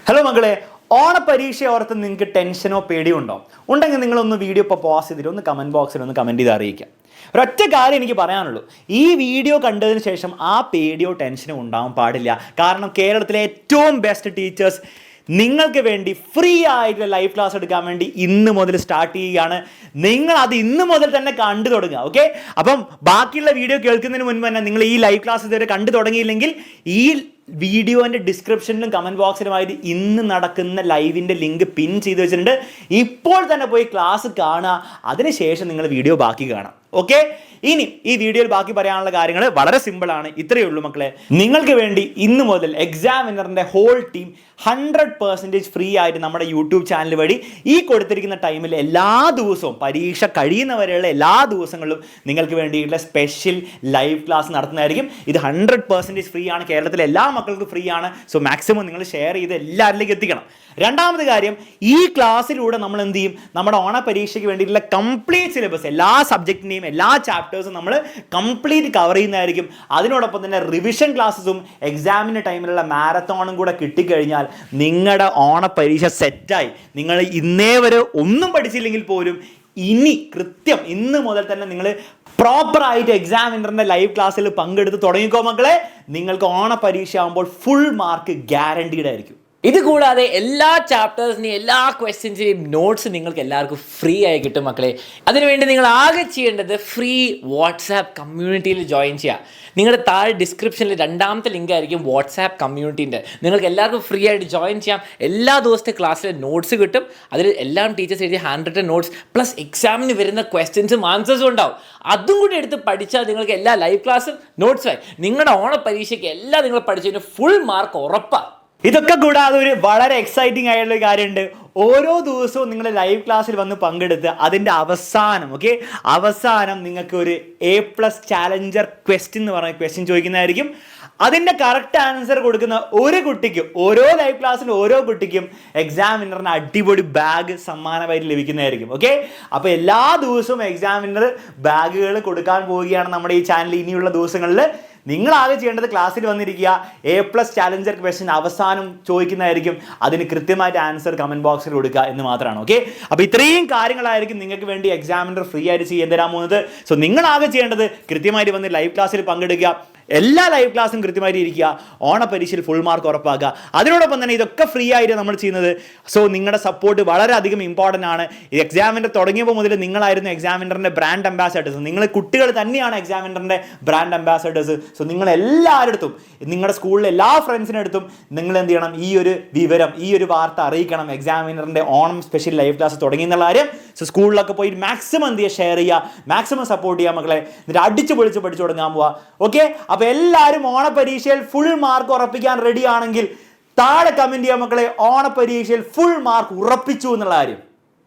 Hello മക്കളെ, ഓണപരീക്ഷ ഓർത്ത് നിങ്ങൾക്ക് ടെൻഷനോ പേടിയോ ഉണ്ടോ? ഉണ്ടെങ്കിൽ നിങ്ങളൊന്ന് വീഡിയോ ഇപ്പോൾ പോസ് ചെയ്തിട്ട് ഒന്ന് കമൻറ്റ് ബോക്സിൽ ഒന്ന് കമൻറ്റ് ചെയ്ത് അറിയിക്കാം. ഒരൊറ്റ കാര്യം എനിക്ക് പറയാനുള്ളൂ, ഈ വീഡിയോ കണ്ടതിന് ശേഷം ആ പേടിയോ ടെൻഷനോ ഉണ്ടാവാൻ പാടില്ല. കാരണം കേരളത്തിലെ ഏറ്റവും ബെസ്റ്റ് ടീച്ചേഴ്സ് നിങ്ങൾക്ക് വേണ്ടി ഫ്രീ ആയിട്ടുള്ള ലൈവ് ക്ലാസ് എടുക്കാൻ വേണ്ടി ഇന്ന് മുതൽ സ്റ്റാർട്ട് ചെയ്യുകയാണ്. നിങ്ങൾ അത് ഇന്ന് മുതൽ തന്നെ കണ്ടു തുടങ്ങുക. ഓക്കെ, അപ്പം ബാക്കിയുള്ള വീഡിയോ കേൾക്കുന്നതിന് മുൻപ് തന്നെ നിങ്ങൾ ഈ ലൈവ് ക്ലാസ് ഇതുവരെ കണ്ടു തുടങ്ങിയില്ലെങ്കിൽ ഈ വീഡിയോൻ്റെ ഡിസ്ക്രിപ്ഷനിലും കമൻറ്റ് ബോക്സിലുമായിട്ട് ഇന്ന് നടക്കുന്ന ലൈവിൻ്റെ ലിങ്ക് പിൻ ചെയ്ത് വെച്ചിട്ടുണ്ട്. ഇപ്പോൾ തന്നെ പോയി ക്ലാസ് കാണുക, അതിനുശേഷം നിങ്ങൾ വീഡിയോ ബാക്കി കാണാം. ഓക്കെ, ഇനി ഈ വീഡിയോയിൽ ബാക്കി പറയാനുള്ള കാര്യങ്ങൾ വളരെ സിമ്പിളാണ്. ഇത്രയേ ഉള്ളൂ മക്കളെ. നിങ്ങൾക്ക് വേണ്ടി ഇന്ന് മുതൽ എക്സാമിനറിൻ്റെ ഹോൾ ടീം 100% ഫ്രീ ആയിട്ട് നമ്മുടെ യൂട്യൂബ് ചാനൽ വഴി ഈ കൊടുത്തിരിക്കുന്ന ടൈമിൽ എല്ലാ ദിവസവും പരീക്ഷ കഴിയുന്നവരെയുള്ള എല്ലാ ദിവസങ്ങളിലും നിങ്ങൾക്ക് വേണ്ടിയിട്ടുള്ള സ്പെഷ്യൽ ലൈവ് ക്ലാസ് നടത്തുന്നതായിരിക്കും. ഇത് 100% ഫ്രീ ആണ്. കേരളത്തിലെ എല്ലാ മക്കൾക്കും ഫ്രീ ആണ്. സോ മാക്സിമം നിങ്ങൾ ഷെയർ ചെയ്ത് എല്ലാവരിലേക്കും എത്തിക്കണം. രണ്ടാമത് കാര്യം, ഈ ക്ലാസ്സിലൂടെ നമ്മൾ എന്ത് ചെയ്യും, നമ്മുടെ ഓണപരീക്ഷയ്ക്ക് വേണ്ടിയിട്ടുള്ള കംപ്ലീറ്റ് സിലബസ് എല്ലാ സബ്ജക്റ്റിൻ്റെയും എല്ലാ ചാപ്റ്റേഴ്സും നമ്മൾ കംപ്ലീറ്റ് കവർ ചെയ്യുന്നതായിരിക്കും. അതിനോടൊപ്പം തന്നെ റിവിഷൻ ക്ലാസ്സസും എക്സാമിൻ്റെ ടൈമിലുള്ള മാരത്തോണും കൂടെ കിട്ടിക്കഴിഞ്ഞാൽ നിങ്ങളുടെ ഓണപരീക്ഷ സെറ്റായി. നിങ്ങൾ ഇന്നേ വരെ ഒന്നും പഠിച്ചില്ലെങ്കിൽ പോലും ഇനി കൃത്യം ഇന്ന് മുതൽ തന്നെ നിങ്ങൾ പ്രോപ്പറായിട്ട് എക്സാമിനറിൻ്റെ ലൈവ് ക്ലാസ്സിൽ പങ്കെടുത്ത് തുടങ്ങിക്കോ മക്കളെ. നിങ്ങൾക്ക് ഓണപരീക്ഷ ആകുമ്പോൾ ഫുൾ മാർക്ക് ഗ്യാരണ്ടീഡ് ആയിരിക്കും. ഇത് കൂടാതെ എല്ലാ ചാപ്റ്റേഴ്സിൻ്റെയും എല്ലാ ക്വസ്റ്റ്യൻസിൻ്റെയും നോട്ട്സ് നിങ്ങൾക്ക് എല്ലാവർക്കും ഫ്രീ ആയി കിട്ടും മക്കളെ. അതിനുവേണ്ടി നിങ്ങൾ ആകെ ചെയ്യേണ്ടത് ഫ്രീ വാട്സാപ്പ് കമ്മ്യൂണിറ്റിയിൽ ജോയിൻ ചെയ്യുക. നിങ്ങളുടെ താഴെ ഡിസ്ക്രിപ്ഷനിൽ രണ്ടാമത്തെ ലിങ്ക് ആയിരിക്കും വാട്സാപ്പ് കമ്മ്യൂണിറ്റീൻ്റെ. നിങ്ങൾക്ക് എല്ലാവർക്കും ഫ്രീ ആയിട്ട് ജോയിൻ ചെയ്യാം. എല്ലാ ദിവസത്തെ ക്ലാസ്സിലെ നോട്ട്സ് കിട്ടും. അതിൽ എല്ലാം ടീച്ചേഴ്സ് എഴുതിയ ഹാൻഡ് റിട്ടൺ നോട്ട്സ് പ്ലസ് എക്സാമിന് വരുന്ന ക്വസ്റ്റ്യൻസും ആൻസേഴ്സും ഉണ്ടാവും. അതും കൂടി എടുത്ത് പഠിച്ചാൽ നിങ്ങൾക്ക് എല്ലാ ലൈവ് ക്ലാസ്സും നോട്ട്സുമായി നിങ്ങളുടെ ഓണപരീക്ഷയ്ക്ക് എല്ലാം നിങ്ങൾ പഠിച്ചതിന് ഫുൾ മാർക്ക് ഉറപ്പാണ്. ഇതൊക്കെ കൂടാതെ ഒരു വളരെ എക്സൈറ്റിംഗ് ആയിട്ടുള്ള കാര്യമുണ്ട്. ഓരോ ദിവസവും നിങ്ങൾ ലൈവ് ക്ലാസ്സിൽ വന്ന് പങ്കെടുത്ത് അതിൻ്റെ അവസാനം നിങ്ങൾക്ക് ഒരു A+ ചാലഞ്ചർ ക്വസ്റ്റ്യൻ എന്ന് പറഞ്ഞ ക്വസ്റ്റ്യൻ ചോദിക്കുന്നതായിരിക്കും. അതിൻ്റെ കറക്റ്റ് ആൻസർ കൊടുക്കുന്ന ഒരു കുട്ടിക്കും, ഓരോ ലൈവ് ക്ലാസ്സിൽ ഓരോ കുട്ടിക്കും എക്സാമിനറിന് അടിപൊളി ബാഗ് സമ്മാനമായിട്ട് ലഭിക്കുന്നതായിരിക്കും. ഓക്കെ, അപ്പോൾ എല്ലാ ദിവസവും എക്സാമിനർ ബാഗുകൾ കൊടുക്കാൻ പോവുകയാണ് നമ്മുടെ ഈ ചാനൽ. ഇനിയുള്ള ദിവസങ്ങളിൽ നിങ്ങളാകെ ചെയ്യേണ്ടത് ക്ലാസ്സിൽ വന്നിരിക്കുക, A+ ചാലഞ്ചർ ക്വസ്റ്റ്യൻ അവസാനം ചോദിക്കുന്നതായിരിക്കും. അതിന് കൃത്യമായിട്ട് ആൻസർ കമൻറ്റ് ബോക്സിൽ കൊടുക്കുക എന്ന് മാത്രമാണ്. ഓക്കെ, അപ്പോൾ ഇത്രയും കാര്യങ്ങളായിരിക്കും നിങ്ങൾക്ക് വേണ്ടി എക്സാമിനർ ഫ്രീ ആയിട്ട് ചെയ്യാൻ തരാൻ പോകുന്നത്. സോ നിങ്ങളാകെ ചെയ്യേണ്ടത് കൃത്യമായിട്ട് വന്ന് ലൈവ് ക്ലാസ്സിൽ പങ്കെടുക്കുക, എല്ലാ ലൈവ് ക്ലാസ്സും കൃത്യമായിട്ട് ഇരിക്കുക, ഓണപരീക്ഷയിൽ ഫുൾ മാർക്ക് ഉറപ്പാക്കുക. അതിനോടൊപ്പം തന്നെ ഇതൊക്കെ ഫ്രീ ആയിട്ട് നമ്മൾ ചെയ്യുന്നത്. സോ നിങ്ങളുടെ സപ്പോർട്ട് വളരെയധികം ഇമ്പോർട്ടൻ്റ് ആണ്. ഈ എക്സാമിനർ തുടങ്ങിയപ്പോൾ മുതൽ നിങ്ങളായിരുന്നു എക്സാമിനറിൻ്റെ ബ്രാൻഡ് അംബാസഡേഴ്സ്. നിങ്ങൾ കുട്ടികൾ തന്നെയാണ് എക്സാമിനറിൻ്റെ ബ്രാൻഡ് അംബാസഡേഴ്സ്. സോ നിങ്ങൾ എല്ലാവരുടെ നിങ്ങളുടെ സ്കൂളിലെ എല്ലാ ഫ്രണ്ട്സിൻ്റെ അടുത്തും നിങ്ങൾ എന്ത് ചെയ്യണം, ഈ ഒരു വിവരം, ഈ ഒരു വാർത്ത അറിയിക്കണം. എക്സാമിനറിൻ്റെ ഓണം സ്പെഷ്യൽ ലൈവ് ക്ലാസ് തുടങ്ങി എന്നുള്ള കാര്യം. സോ സ്കൂളിലൊക്കെ പോയി മാക്സിമം എന്ത് ചെയ്യുക, ഷെയർ ചെയ്യുക, മാക്സിമം സപ്പോർട്ട് ചെയ്യുക മക്കളെ. എന്നിട്ട് അടിച്ച് പൊളിച്ച് പഠിച്ചു തുടങ്ങാൻ പോവുക. ഓക്കെ, അപ്പോൾ എല്ലാവരും ഓണപരീക്ഷയിൽ ഫുൾ മാർക്ക് ഉറപ്പിക്കാൻ റെഡി ആണെങ്കിൽ താഴെ കമൻറ്റ് ചെയ്യാം മക്കളെ. ഓണപരീക്ഷയിൽ ഫുൾ മാർക്ക് ഉറപ്പിച്ചു എന്നുള്ള കാര്യം.